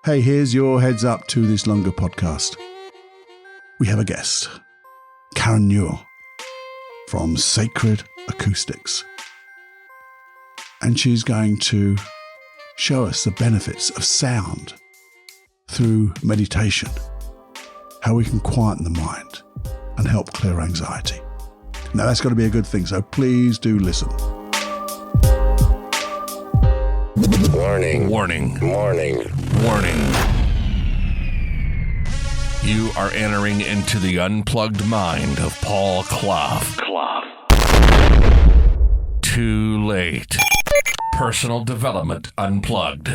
Hey, here's your heads up to this longer podcast. We have a guest, Karen Newell from Sacred Acoustics. And she's going to show us the benefits of sound through meditation, how we can quieten the mind and help clear anxiety. Now, that's got to be a good thing, so please do listen. Warning. Warning. Warning. Warning. You are entering into the unplugged mind of Paul Clough. Too late. Personal Development Unplugged.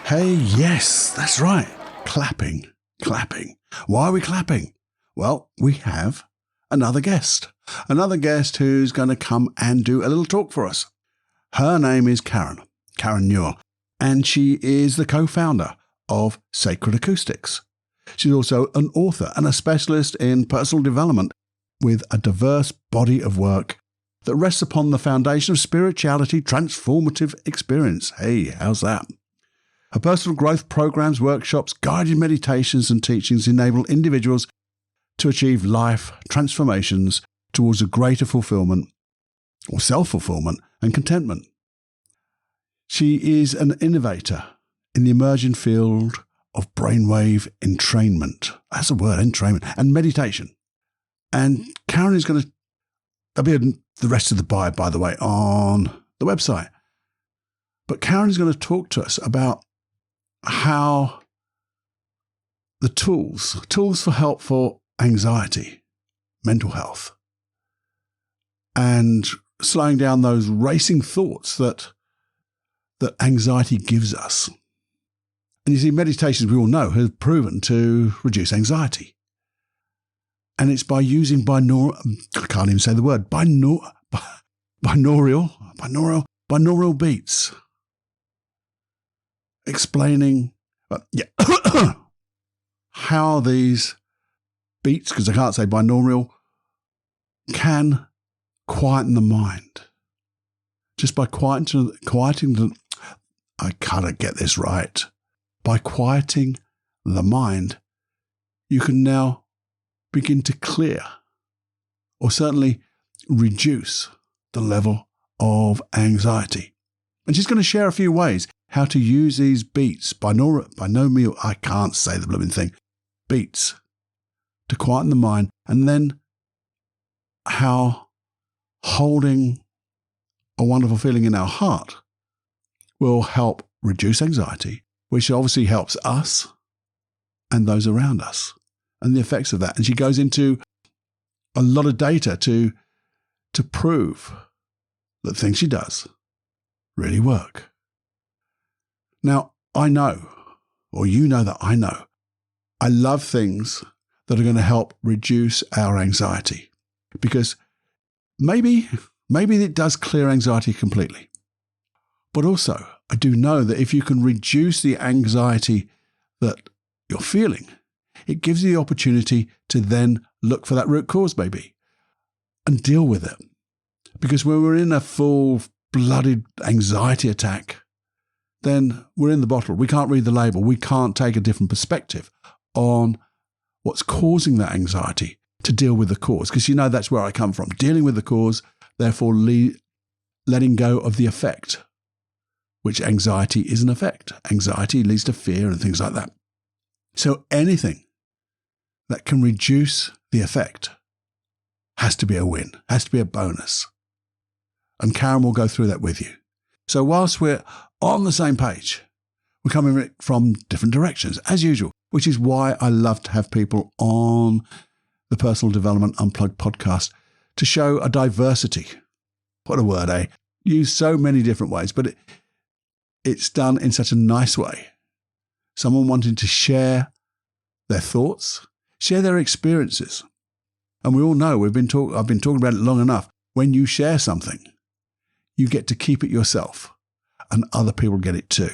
Hey, yes, that's right. Clapping. Why are we clapping? Well, we have another guest who's going to come and do a little talk for us. Her name is Karen Newell, and she is the co-founder of Sacred Acoustics. She's also an author and a specialist in personal development with a diverse body of work that rests upon the foundation of spirituality, transformative experience. Hey, how's that? Her personal growth programs, workshops, guided meditations and teachings enable individuals to achieve life transformations towards a greater fulfillment or self-fulfillment and contentment. She is an innovator in the emerging field of brainwave entrainment. That's a word, entrainment, and meditation. And Karen is going to, there'll be the rest of the bio, by the way, on the website. But Karen is going to talk to us about how the tools for help for anxiety, mental health, and slowing down those racing thoughts that anxiety gives us. And you see, meditations, we all know, have proven to reduce anxiety. And it's by using binaural beats, explaining how these beats, because I can't say binaural, can quieten the mind. Just by quieting I can't get this right. By quieting the mind, you can now begin to clear, or certainly reduce, the level of anxiety. And she's going to share a few ways how to use these beats, binaural, I can't say the blooming thing, beats, to quieten the mind, and then how holding a wonderful feeling in our heart will help reduce anxiety, which obviously helps us and those around us, and the effects of that. And she goes into a lot of data to prove that things she does really work. Now, I know, or you know that I know, I love things that are going to help reduce our anxiety, because maybe it does clear anxiety completely. But also, I do know that if you can reduce the anxiety that you're feeling, it gives you the opportunity to then look for that root cause maybe and deal with it. Because when we're in a full-blooded anxiety attack, then we're in the bottle. We can't read the label. We can't take a different perspective on what's causing that anxiety to deal with the cause. Because you know that's where I come from. Dealing with the cause, therefore letting go of the effect, which anxiety is an effect. Anxiety leads to fear and things like that. So anything that can reduce the effect has to be a win, has to be a bonus. And Karen will go through that with you. So whilst we're on the same page, we're coming from different directions, as usual, which is why I love to have people on the Personal Development Unplugged podcast to show a diversity. What a word, eh? Used so many different ways, but it's done in such a nice way. Someone wanting to share their thoughts, share their experiences. And we all know, I've been talking about it long enough. When you share something, you get to keep it yourself and other people get it too.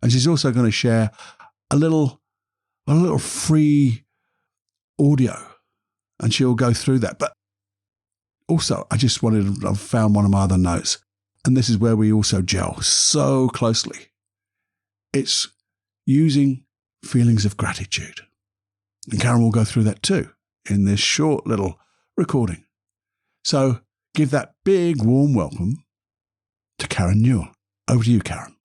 And she's also going to share a little free audio, and she'll go through that. But Also, I've found one of my other notes, and this is where we also gel so closely. It's using feelings of gratitude. And Karen will go through that too in this short little recording. So give that big warm welcome to Karen Newell. Over to you, Karen.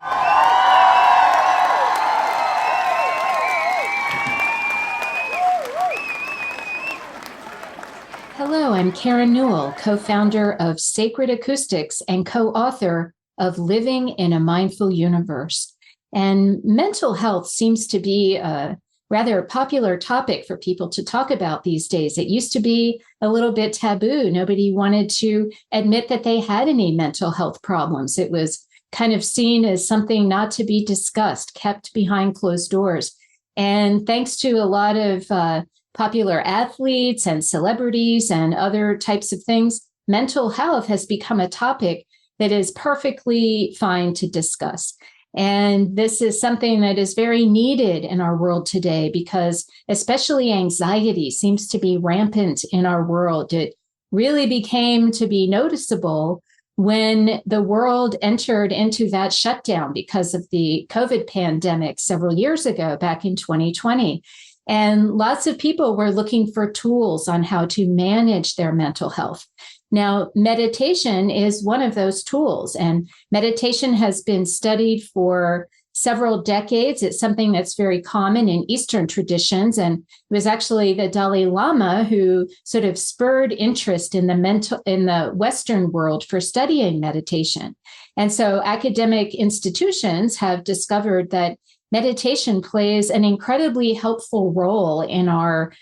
Hello, I'm Karen Newell, co-founder of Sacred Acoustics and co-author of Living in a Mindful Universe. And mental health seems to be a rather popular topic for people to talk about these days. It used to be a little bit taboo. Nobody wanted to admit that they had any mental health problems. It was kind of seen as something not to be discussed, kept behind closed doors. And thanks to a lot of popular athletes and celebrities and other types of things, mental health has become a topic that is perfectly fine to discuss. And this is something that is very needed in our world today because especially anxiety seems to be rampant in our world. It really became to be noticeable when the world entered into that shutdown because of the COVID pandemic several years ago, back in 2020. And lots of people were looking for tools on how to manage their mental health. Now, meditation is one of those tools, and meditation has been studied for several decades. It's something that's very common in Eastern traditions, and it was actually the Dalai Lama who sort of spurred interest in the Western world for studying meditation. And so academic institutions have discovered that meditation plays an incredibly helpful role in our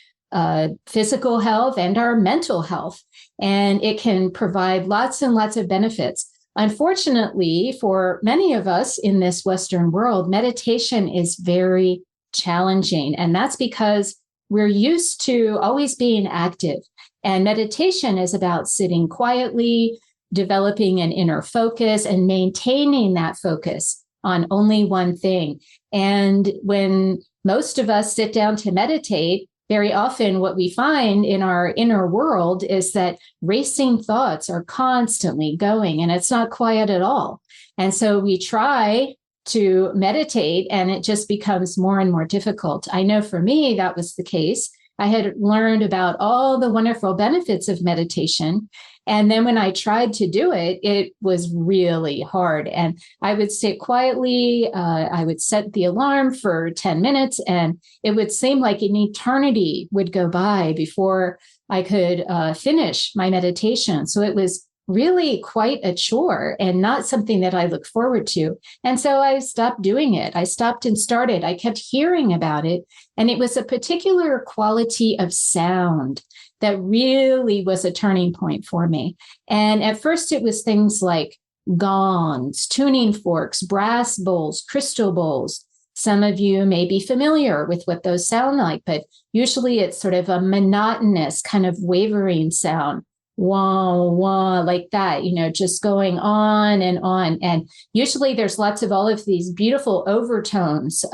physical health and our mental health, and it can provide lots and lots of benefits. Unfortunately, for many of us in this Western world, meditation is very challenging, and that's because we're used to always being active, and meditation is about sitting quietly, developing an inner focus, and maintaining that focus on only one thing. And when most of us sit down to meditate, very often what we find in our inner world is that racing thoughts are constantly going and it's not quiet at all. And so we try to meditate and it just becomes more and more difficult. I know for me, that was the case. I had learned about all the wonderful benefits of meditation. And then when I tried to do it, it was really hard. And I would sit quietly. I would set the alarm for 10 minutes, and it would seem like an eternity would go by before I could finish my meditation. So it was really quite a chore and not something that I look forward to. And so I stopped doing it. I stopped and started. I kept hearing about it. And it was a particular quality of sound that really was a turning point for me. And at first it was things like gongs, tuning forks, brass bowls, crystal bowls. Some of you may be familiar with what those sound like, but usually it's sort of a monotonous kind of wavering sound. Wah, wah, like that, just going on and on. And usually there's lots of all of these beautiful overtones,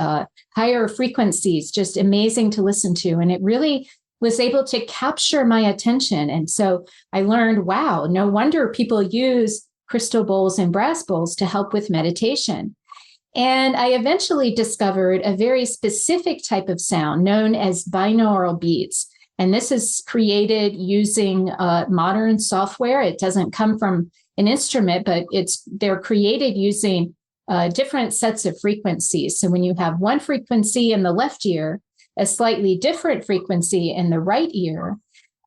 higher frequencies, just amazing to listen to. And it really was able to capture my attention. And so I learned, wow, no wonder people use crystal bowls and brass bowls to help with meditation. And I eventually discovered a very specific type of sound known as binaural beats. And this is created using modern software. It doesn't come from an instrument, but they're created using different sets of frequencies. So when you have one frequency in the left ear, a slightly different frequency in the right ear,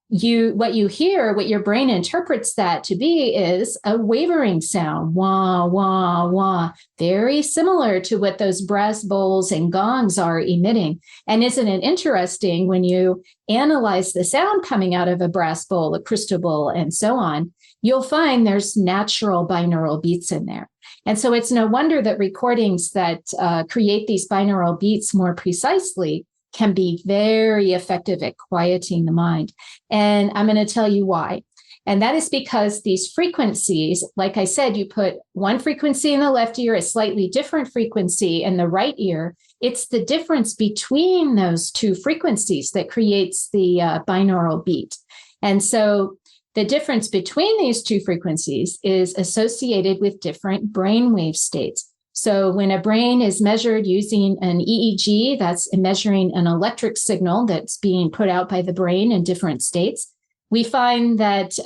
what you hear, what your brain interprets that to be is a wavering sound, wah, wah, wah, very similar to what those brass bowls and gongs are emitting. And isn't it interesting when you analyze the sound coming out of a brass bowl, a crystal bowl, and so on, you'll find there's natural binaural beats in there. And so it's no wonder that recordings that create these binaural beats more precisely can be very effective at quieting the mind. And I'm going to tell you why. And that is because these frequencies, like I said, you put one frequency in the left ear, a slightly different frequency in the right ear. It's the difference between those two frequencies that creates the binaural beat. And so the difference between these two frequencies is associated with different brainwave states. So when a brain is measured using an EEG, that's measuring an electric signal that's being put out by the brain in different states, we find that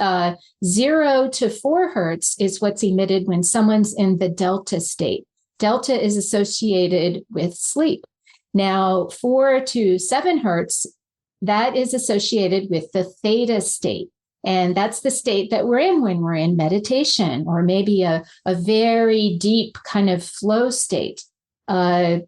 0 to 4 hertz is what's emitted when someone's in the delta state. Delta is associated with sleep. Now, 4 to 7 hertz, that is associated with the theta state. And that's the state that we're in when we're in meditation, or maybe a very deep kind of flow state. Alpha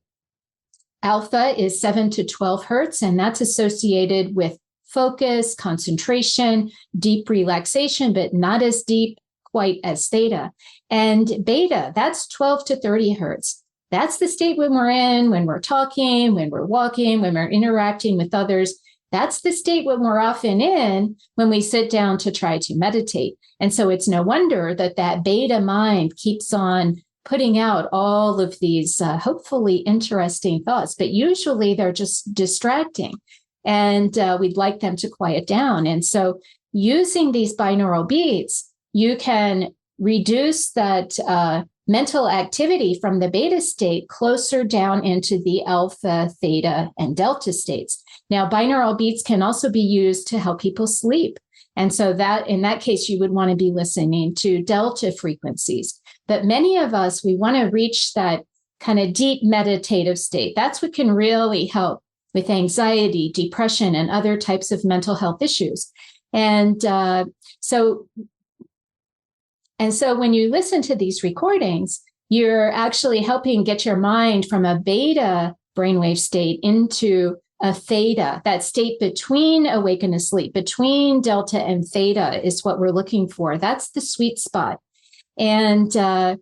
is 7 to 12 hertz, and that's associated with focus, concentration, deep relaxation, but not as deep quite as theta. And beta, that's 12 to 30 hertz. That's the state when we're in, when we're talking, when we're walking, when we're interacting with others. That's the state when we're often in when we sit down to try to meditate. And so it's no wonder that that beta mind keeps on putting out all of these hopefully interesting thoughts, but usually they're just distracting. And we'd like them to quiet down. And so using these binaural beats, you can reduce that mental activity from the beta state closer down into the alpha, theta, and delta states. Now, binaural beats can also be used to help people sleep. And so that in that case, you would want to be listening to delta frequencies. But many of us, we want to reach that kind of deep meditative state. That's what can really help with anxiety, depression, and other types of mental health issues. And so when you listen to these recordings, you're actually helping get your mind from a beta brainwave state into a theta. That state between awake and asleep, between delta and theta is what we're looking for. That's the sweet spot. And on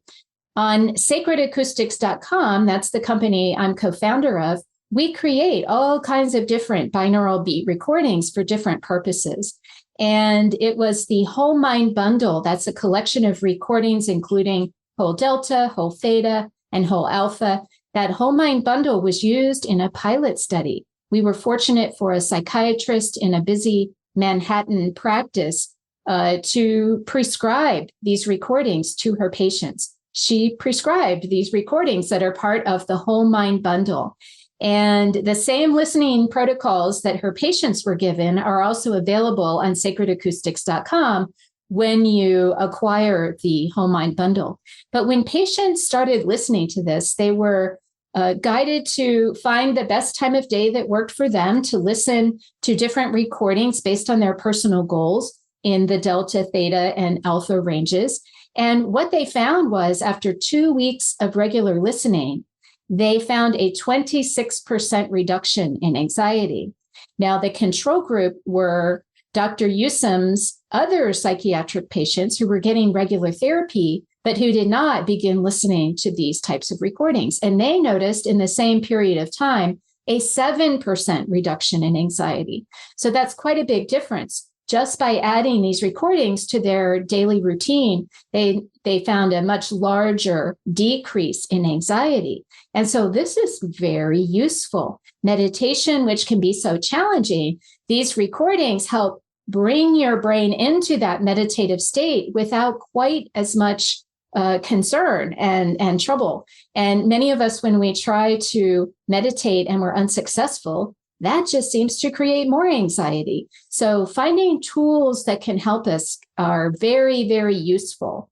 sacredacoustics.com, that's the company I'm co-founder of, we create all kinds of different binaural beat recordings for different purposes. And it was the Whole Mind Bundle. That's a collection of recordings, including whole delta, whole theta, and whole alpha. That Whole Mind Bundle was used in a pilot study. We were fortunate for a psychiatrist in a busy Manhattan practice to prescribe these recordings to her patients. She prescribed these recordings that are part of the Whole Mind Bundle. And the same listening protocols that her patients were given are also available on sacredacoustics.com when you acquire the Whole Mind Bundle. But when patients started listening to this, they were guided to find the best time of day that worked for them to listen to different recordings based on their personal goals in the delta, theta, and alpha ranges. And what they found was after 2 weeks of regular listening, they found a 26% reduction in anxiety. Now, the control group were Dr. Yusum's other psychiatric patients who were getting regular therapy, but who did not begin listening to these types of recordings. And they noticed in the same period of time, a 7% reduction in anxiety. So that's quite a big difference. Just by adding these recordings to their daily routine, they found a much larger decrease in anxiety. And so this is very useful. Meditation, which can be so challenging, these recordings help bring your brain into that meditative state without quite as much concern and trouble. And many of us, when we try to meditate and we're unsuccessful, that just seems to create more anxiety. So finding tools that can help us are very, very useful.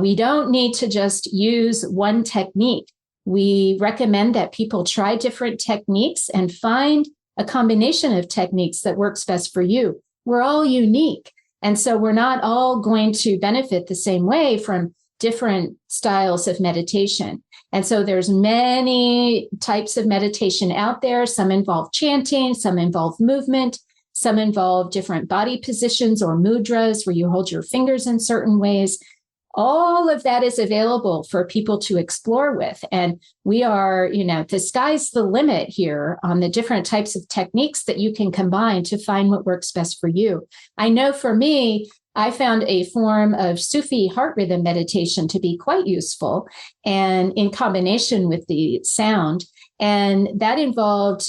We don't need to just use one technique. We recommend that people try different techniques and find a combination of techniques that works best for you. We're all unique. And so we're not all going to benefit the same way from different styles of meditation. And so there's many types of meditation out there. Some involve chanting, some involve movement, some involve different body positions or mudras where you hold your fingers in certain ways. All of that is available for people to explore with. And we are, the sky's the limit here on the different types of techniques that you can combine to find what works best for you. I know for me, I found a form of Sufi heart rhythm meditation to be quite useful and in combination with the sound. And that involved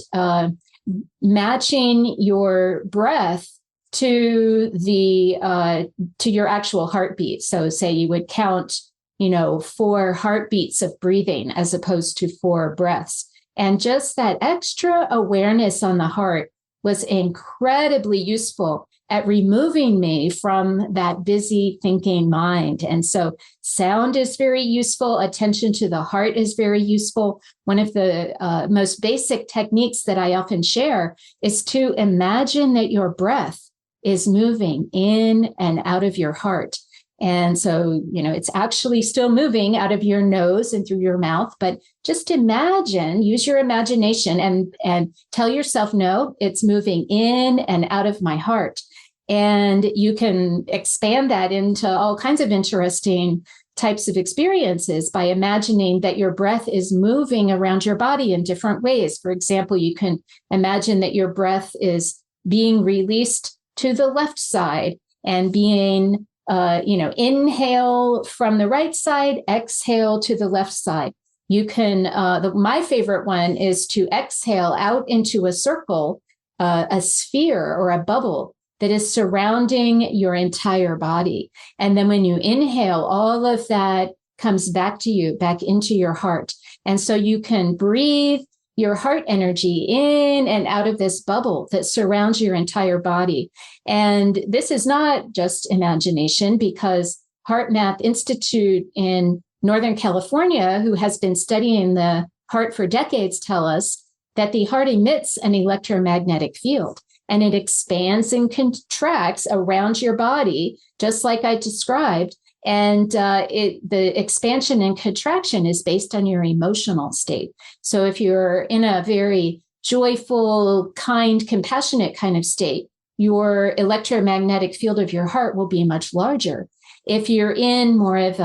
matching your breath to to your actual heartbeat. So say you would count, 4 heartbeats of breathing as opposed to 4 breaths. And just that extra awareness on the heart was incredibly useful at removing me from that busy thinking mind. And so sound is very useful. Attention to the heart is very useful. One of the most basic techniques that I often share is to imagine that your breath is moving in and out of your heart. And so, it's actually still moving out of your nose and through your mouth, but just imagine, use your imagination and tell yourself, no, it's moving in and out of my heart. And you can expand that into all kinds of interesting types of experiences by imagining that your breath is moving around your body in different ways. For example, you can imagine that your breath is being released to the left side and being inhale from the right side, exhale to the left side. You can, my favorite one is to exhale out into a circle, a sphere or a bubble that is surrounding your entire body. And then when you inhale, all of that comes back to you, back into your heart. And so you can breathe your heart energy in and out of this bubble that surrounds your entire body. And this is not just imagination, because HeartMath Institute in Northern California, who has been studying the heart for decades, tell us that the heart emits an electromagnetic field, and it expands and contracts around your body, just like I described. And the expansion and contraction is based on your emotional state. So if you're in a very joyful, kind, compassionate kind of state, your electromagnetic field of your heart will be much larger. If you're in more of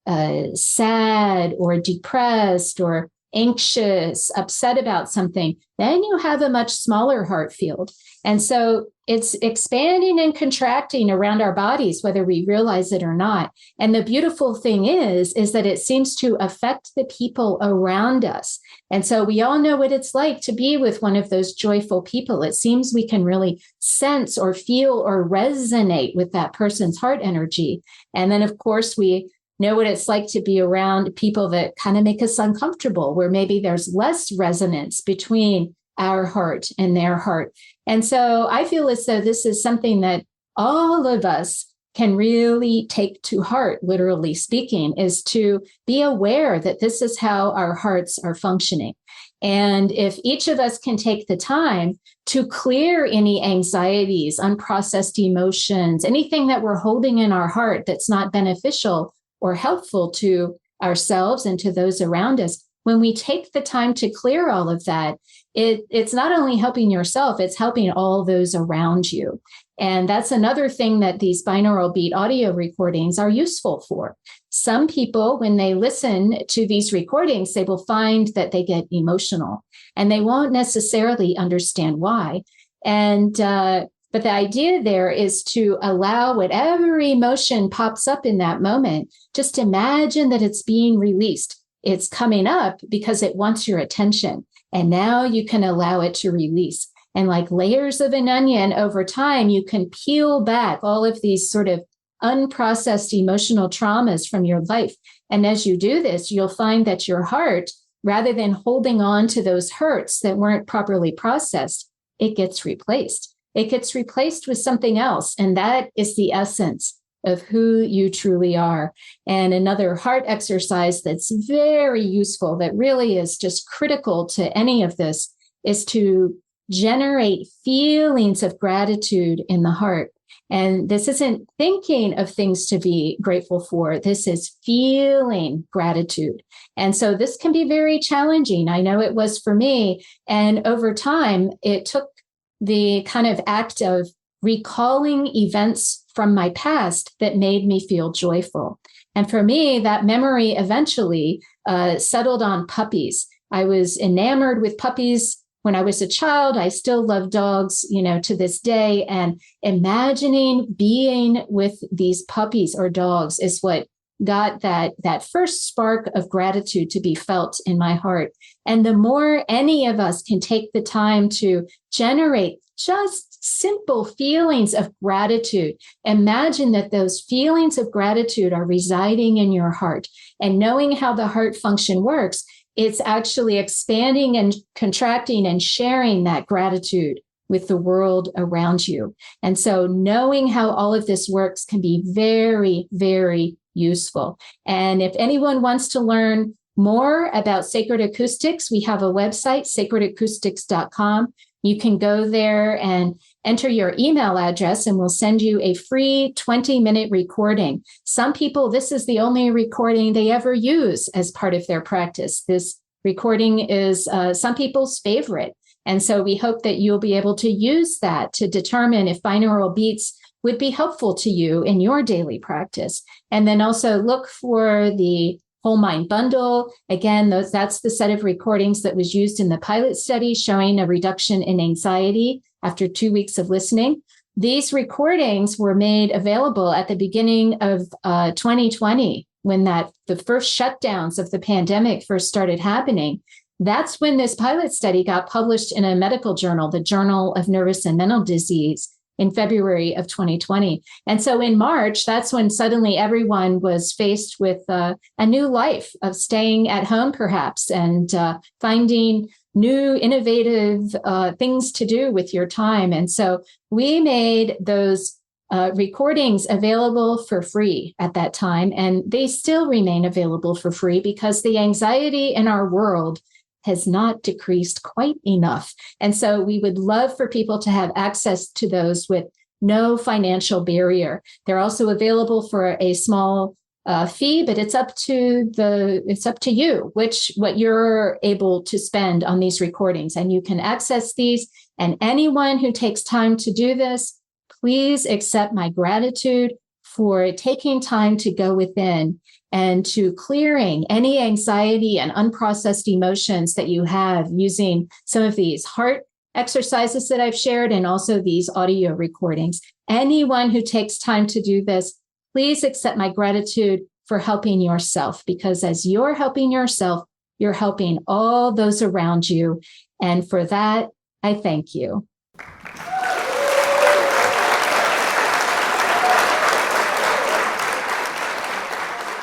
a sad or depressed or anxious, upset about something, then you have a much smaller heart field. And so it's expanding and contracting around our bodies, whether we realize it or not. And the beautiful thing is that it seems to affect the people around us. And so we all know what it's like to be with one of those joyful people. It seems we can really sense or feel or resonate with that person's heart energy. And then, of course, we know what it's like to be around people that kind of make us uncomfortable, where maybe there's less resonance between our heart and their heart. And so I feel as though this is something that all of us can really take to heart, literally speaking, is to be aware that this is how our hearts are functioning. And if each of us can take the time to clear any anxieties, unprocessed emotions, anything that we're holding in our heart that's not beneficial or helpful to ourselves and to those around us, when we take the time to clear all of that, it's not only helping yourself, it's helping all those around you. And that's another thing that these binaural beat audio recordings are useful for. Some people, when they listen to these recordings, they will find that they get emotional, and they won't necessarily understand why. And but the idea there is to allow whatever emotion pops up in that moment, just imagine that it's being released. It's coming up because it wants your attention. And now you can allow it to release. And like layers of an onion, over time, you can peel back all of these sort of unprocessed emotional traumas from your life. And as you do this, you'll find that your heart, rather than holding on to those hurts that weren't properly processed, it gets replaced. It gets replaced with something else. And that is the essence of who you truly are. And another heart exercise that's very useful, that really is just critical to any of this, is to generate feelings of gratitude in the heart. And this isn't thinking of things to be grateful for. This is feeling gratitude. And so this can be very challenging. I know it was for me. And over time, it took the kind of act of recalling events from my past that made me feel joyful. And for me, that memory eventually settled on puppies. I was enamored with puppies when I was a child. I still love dogs, to this day. And imagining being with these puppies or dogs is what got that first spark of gratitude to be felt in my heart. And the more any of us can take the time to generate just simple feelings of gratitude, imagine that those feelings of gratitude are residing in your heart. And knowing how the heart function works, it's actually expanding and contracting and sharing that gratitude with the world around you. And so knowing how all of this works can be very, very useful. And if anyone wants to learn more about Sacred Acoustics, we have a website, sacredacoustics.com. You can go there and enter your email address, and we'll send you a free 20-minute recording. Some people, this is the only recording they ever use as part of their practice. This recording is some people's favorite. And so we hope that you'll be able to use that to determine if binaural beats would be helpful to you in your daily practice. And then also look for the Whole Mind Bundle. Again, that's the set of recordings that was used in the pilot study showing a reduction in anxiety after 2 weeks of listening. These recordings were made available at the beginning of 2020 when the first shutdowns of the pandemic first started happening. That's when this pilot study got published in a medical journal, the Journal of Nervous and Mental Disease, in February of 2020. And so in March, that's when suddenly everyone was faced with a new life of staying at home, perhaps, and finding new innovative things to do with your time. And so we made those recordings available for free at that time, and they still remain available for free because the anxiety in our world has not decreased quite enough. And so we would love for people to have access to those with no financial barrier. They're also available for a small fee, but it's up to you what you're able to spend on these recordings. And you can access these. And anyone who takes time to do this, please accept my gratitude for taking time to go within and to clearing any anxiety and unprocessed emotions that you have using some of these heart exercises that I've shared and also these audio recordings. Anyone who takes time to do this, please accept my gratitude for helping yourself, because as you're helping yourself, you're helping all those around you. And for that, I thank you.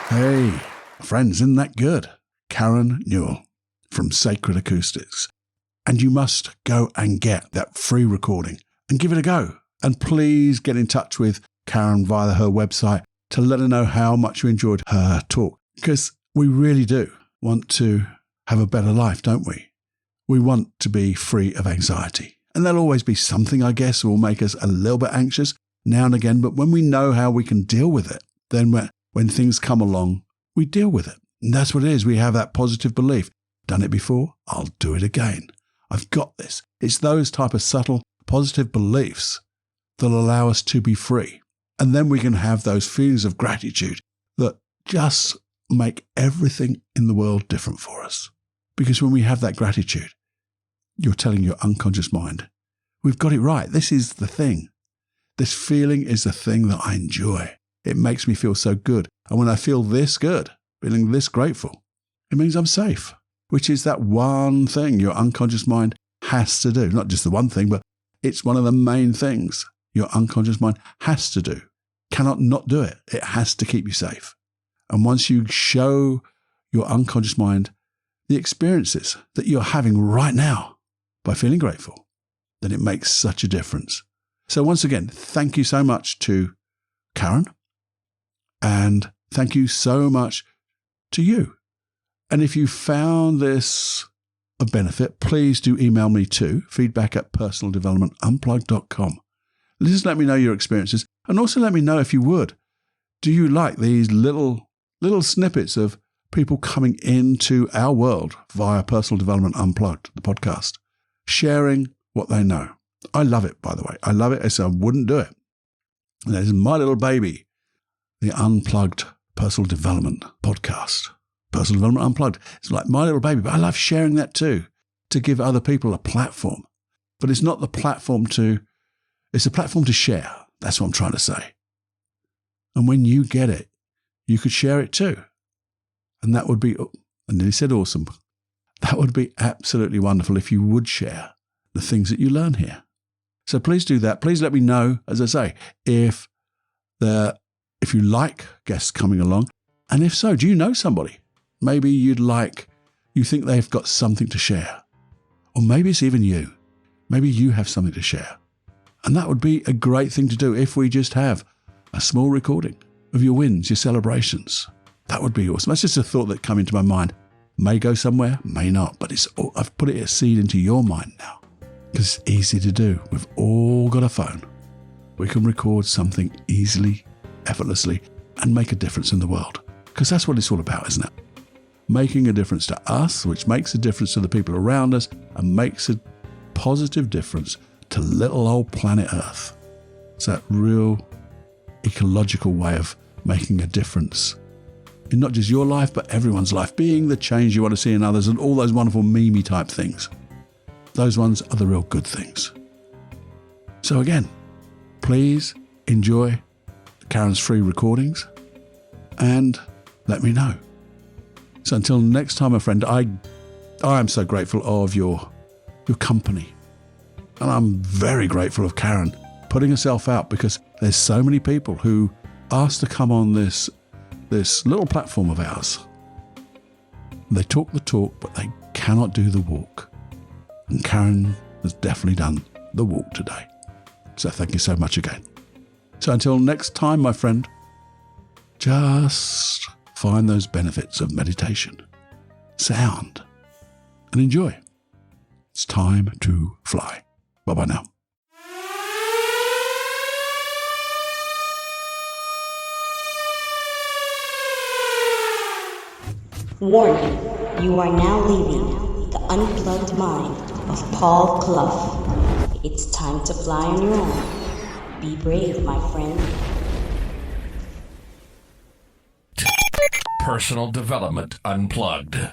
Hey, friends, isn't that good? Karen Newell from Sacred Acoustics. And you must go and get that free recording and give it a go. And please get in touch with Karen via her website to let her know how much you enjoyed her talk. Because we really do want to have a better life, don't we? We want to be free of anxiety. And there'll always be something, I guess, that will make us a little bit anxious now and again. But when we know how we can deal with it, then when things come along, we deal with it. And that's what it is. We have that positive belief. Done it before, I'll do it again. I've got this. It's those type of subtle positive beliefs that allow us to be free. And then we can have those feelings of gratitude that just make everything in the world different for us. Because when we have that gratitude, you're telling your unconscious mind, we've got it right. This is the thing. This feeling is the thing that I enjoy. It makes me feel so good. And when I feel this good, feeling this grateful, it means I'm safe, which is that one thing your unconscious mind has to do. Not just the one thing, but it's one of the main things your unconscious mind has to do. Cannot not do it. It has to keep you safe. And once you show your unconscious mind the experiences that you're having right now by feeling grateful, then it makes such a difference. So once again, thank you so much to Karen. And thank you so much to you. And if you found this of benefit, please do email me too, feedback@personaldevelopmentunplugged.com. Just let me know your experiences. And also let me know, if you would, do you like these little snippets of people coming into our world via Personal Development Unplugged, the podcast, sharing what they know? I love it, by the way. I love it. I wouldn't do it. And that is my little baby, the Unplugged Personal Development Podcast. Personal Development Unplugged. It's like my little baby, but I love sharing that too, to give other people a platform. But it's not the platform it's a platform to share. That's what I'm trying to say. And when you get it, you could share it too. And that would be, I nearly said awesome. That would be absolutely wonderful if you would share the things that you learn here. So please do that. Please let me know, as I say, if you like guests coming along. And if so, do you know somebody? Maybe you think they've got something to share. Or maybe it's even you. Maybe you have something to share. And that would be a great thing to do if we just have a small recording of your wins, your celebrations. That would be awesome. That's just a thought that came into my mind. May go somewhere, may not, but I've put it a seed into your mind now because it's easy to do. We've all got a phone. We can record something easily, effortlessly, and make a difference in the world because that's what it's all about, isn't it? Making a difference to us, which makes a difference to the people around us and makes a positive difference to little old planet Earth. It's that real ecological way of making a difference in not just your life, but everyone's life, being the change you want to see in others and all those wonderful meme type things. Those ones are the real good things. So again, please enjoy Karen's free recordings and let me know. So until next time, my friend, I am so grateful of your company. And I'm very grateful of Karen putting herself out because there's so many people who ask to come on this little platform of ours. They talk the talk, but they cannot do the walk. And Karen has definitely done the walk today. So thank you so much again. So until next time, my friend, just find those benefits of meditation, sound, and enjoy. It's time to fly. Bye-bye now. Warning, you are now leaving the unplugged mind of Paul Clough. It's time to fly on your own. Be brave, my friend. Personal Development Unplugged.